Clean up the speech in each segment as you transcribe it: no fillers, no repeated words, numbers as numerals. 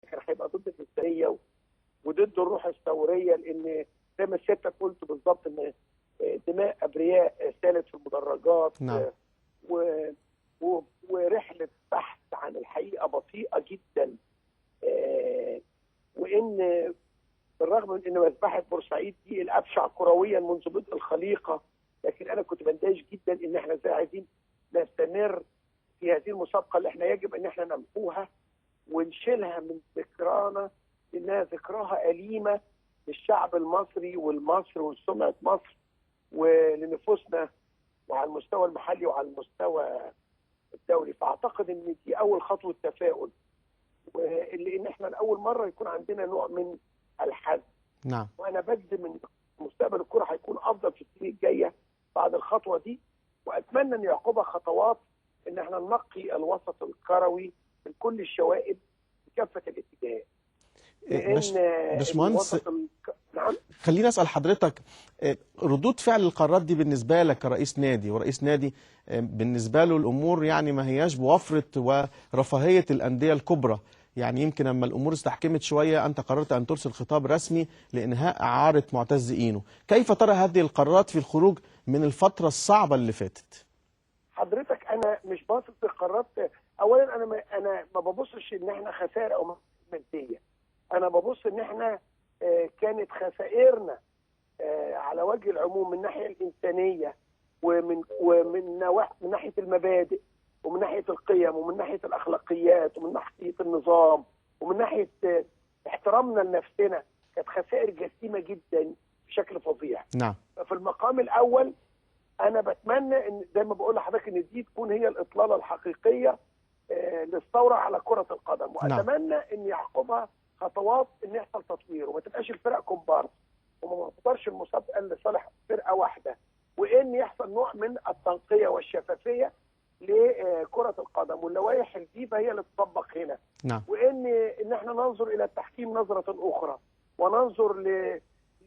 كان هيبقى ضد الإنسانية وضد الروح الثورية، لأن زي ما سيادتك قلت بالظبط إن دماء أبرياء سالت في المدرجات. نعم. ورحلة بحث عن الحقيقة بطيئة جدا، وإن بالرغم من إن مذبحة بورسعيد دي الأبشع كرويا منذ بدء الخليقة، لكن أنا كنت بندهش جدا إن إحنا إزاي عايزين نستمر في هذه المسابقة اللي إحنا يجب إن إحنا نمحوها ونشيلها من ذكرانا، لأنها ذكراها أليمة للشعب المصري والمصر وسمعة مصر ولنفوسنا، وعلى المستوى المحلي وعلى المستوى الدولي. فأعتقد إن دي أول خطوة تفاؤل، لأن إحنا لأول مرة يكون عندنا نوع من الحزم. نعم. وأنا بجزم إن مستقبل الكرة هيكون أفضل في السنين الجاية بعد الخطوة دي، وأتمنى أن يعقبها خطوات إن إحنا ننقي الوسط الكروي من كل الشوائب بكافة الاتجاهات. باشمهندس، نعم. خليني اسال حضرتك، ردود فعل القرارات دي بالنسبه لك كرئيس نادي، ورئيس نادي بالنسبه له الامور يعني ما هياش بوفره ورفاهيه الانديه الكبرى، يعني يمكن اما الامور استحكمت شويه انت قررت ان ترسل خطاب رسمي لانهاء اعاره معتز اينو، كيف ترى هذه القرارات في الخروج من الفتره الصعبه اللي فاتت؟ حضرتك انا مش باصص للقرارات، اولا انا ما ببصش ان احنا خسائر او ماديه، انا ببص ان احنا كانت خسائرنا على وجه العموم من الناحيه الانسانيه ومن ناحيه المبادئ ومن ناحيه القيم ومن ناحيه الاخلاقيات ومن ناحيه النظام ومن ناحيه احترامنا لنفسنا، كانت خسائر جسيمه جدا بشكل فظيع. نعم. ففي المقام الاول انا بتمنى ان زي ما بقول لحضرتك ان دي تكون هي الاطلاله الحقيقيه للثوره على كره القدم، واتمنى ان يعقبها خطوات ان يحصل تطوير وما تبقاش الفرق كومبارس وما تقدرش المسابقه لصالح فرقه واحده، وان يحصل نوع من التنقيه والشفافيه لكره القدم، واللوائح الفيفا هي اللي تطبق هنا. نعم. وان احنا ننظر الى التحكيم نظره اخرى، وننظر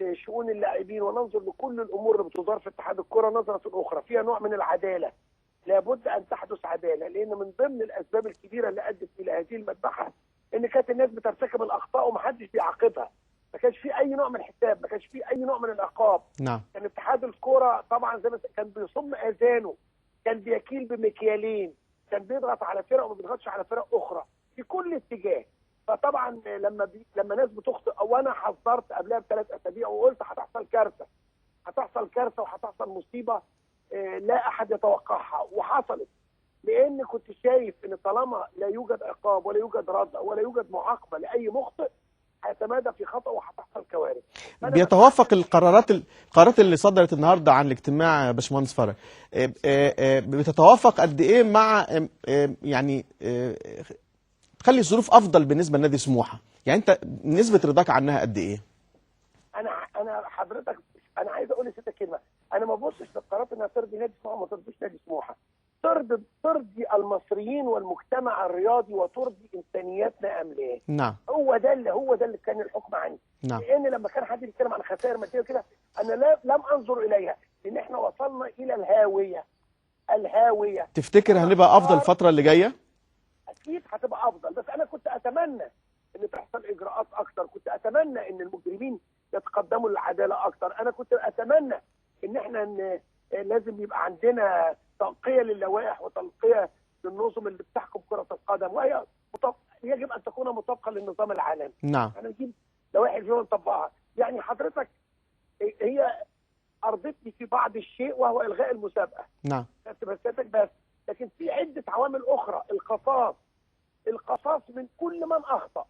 لشؤون اللاعبين، وننظر لكل الامور اللي بتدار في اتحاد الكره نظره اخرى فيها نوع من العداله. لابد ان تحدث عداله، لان من ضمن الاسباب الكبيره اللي ادت الى هذه المذبحه ان كانت الناس بترتكب الاخطاء ومحدش بيعاقبها، ما كانش في اي نوع من الحساب، ما كانش في اي نوع من العقاب. نعم. كان اتحاد الكوره طبعا زي ما كان بيصم اذانه، كان بيكيل بمكيالين، كان بيضغط على فرق وما بيضغطش على فرق اخرى في كل اتجاه. فطبعا لما ناس بتخطئ، وانا حذرت قبلها ب3 اسابيع وقلت هتحصل كارثه، هتحصل كارثه وهتحصل مصيبه لا احد يتوقعها، وحصلت. لان كنت شايف ان طالما لا يوجد عقاب ولا يوجد رد ولا يوجد معاقبه لاي مخطئ هيتمادى في خطأ وهتحصل كوارث. بيتوافق القرارات اللي صدرت النهارده عن الاجتماع يا باشمهندس فرج، بتتوافق قد ايه مع يعني تخلي الظروف افضل بالنسبه لنادي سموحه؟ يعني انت نسبه رضاك عنها قد ايه؟ انا حضرتك انا عايز اقول لسيادتك كلمه، انا ما ببصش للقرارات انها ترضي نادي سموحه وما ترضيش نادي سموحه، ترضي المصريين والمجتمع الرياضي وترضي انسانياتنا ام لا؟ نعم. هو ده اللي كان الحكم عني. نعم. لان لما كان حد بيتكلم عن خسائر ماديه كده انا لم انظر اليها، لان احنا وصلنا الى الهاويه. تفتكر هنبقى افضل الفتره اللي جايه؟ اكيد هتبقى افضل، بس انا كنت اتمنى ان تحصل اجراءات اكتر، كنت اتمنى ان المجرمين يتقدموا للعداله اكتر، انا كنت اتمنى ان احنا لازم يبقى عندنا تنقيه للوائح وتنقيه للنظم اللي بتحكم كره القدم، وهي يجب ان تكون مطابقه للنظام العالمي. نعم. انا نجيب لوائح الفيفا نطبقها. يعني حضرتك هي ارضتني في بعض الشيء وهو الغاء المسابقه. نعم. بس لكن في عده عوامل اخرى، القصاص من كل من اخطا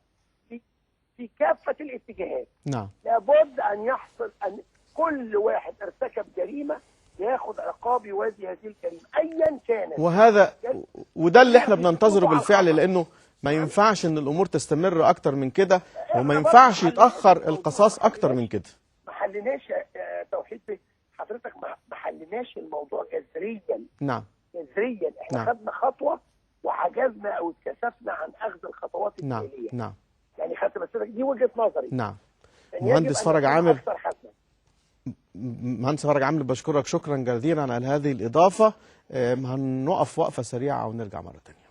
في كافه الاتجاهات. نعم. لابد ان يحصل ان كل واحد ارتكب جريمه ياخذ عقاب يوازي هذه الجريمه ايا كانت. وده اللي احنا بننتظره بالفعل، لانه ما ينفعش ان الامور تستمر اكتر من كده، وما ينفعش يتاخر القصاص اكتر من كده. ما حليناش توحيد حضرتك، ما حليناش الموضوع جذريا. نعم. جذريا احنا نعم. خدنا خطوه وعجزنا او اتكسفنا عن اخذ الخطوات التاليه. نعم. يعني خدت بس دي وجهه نظري. نعم. مهندس فرج عامر، بشكرك شكرا جزيلا على هذه الإضافة. هنقف وقفة سريعة ونرجع مرة تانية.